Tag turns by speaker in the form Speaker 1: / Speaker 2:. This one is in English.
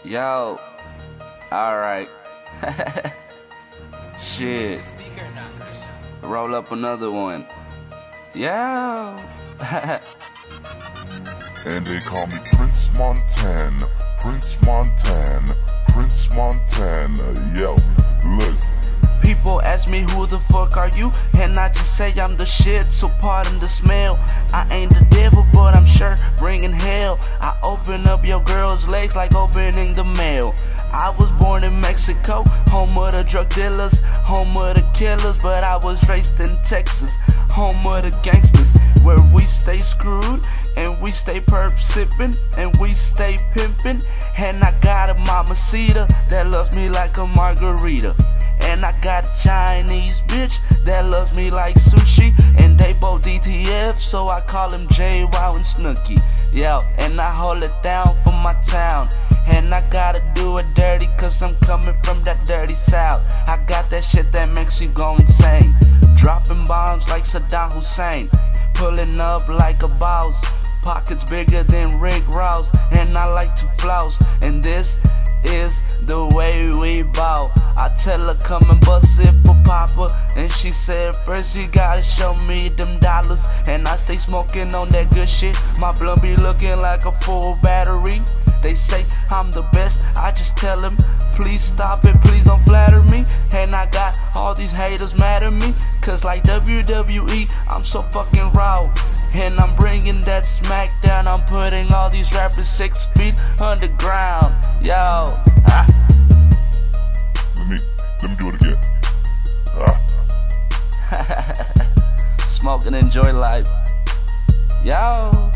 Speaker 1: Yo, alright. Shit. Roll up another one. Yo.
Speaker 2: And they call me Prince Montana, Prince Montana, Prince Montana. Yo, look.
Speaker 1: People ask me who the fuck are you, and I just say I'm the shit, so pardon the smell. I ain't the devil, but I'm sure bringing hell. I open up your girl's legs like opening the mail. I was born in Mexico, home of the drug dealers, home of the killers, but I was raised in Texas, home of the gangsters, where we stay screwed, and we stay perp sipping, and we stay pimping. And I got a mamacita that loves me like a margarita. And I got a Chinese bitch that loves me like sushi. And they both DTF, so I call them J-Wow and Snooki. Yo, and I hold it down for my town. And I gotta do it dirty, cause I'm coming from that dirty south. I got that shit that makes you go insane. Dropping bombs like Saddam Hussein. Pulling up like a boss. Pockets bigger than Rick Ross. And I like to floss. And this is the way we bow. I tell her come and bust it for Papa, and she said first you gotta show me them dollars. And I stay smoking on that good shit. My blunt be looking like a full battery. They say I'm the best, I just tell them please stop it, please don't flatter me. And I got all these haters mad at me, cause like WWE I'm so fucking raw. And I'm bringing that smack down, I'm putting all these rappers 6 feet underground. Yo,
Speaker 2: Let me do it again.
Speaker 1: Smoke and enjoy life. Yo.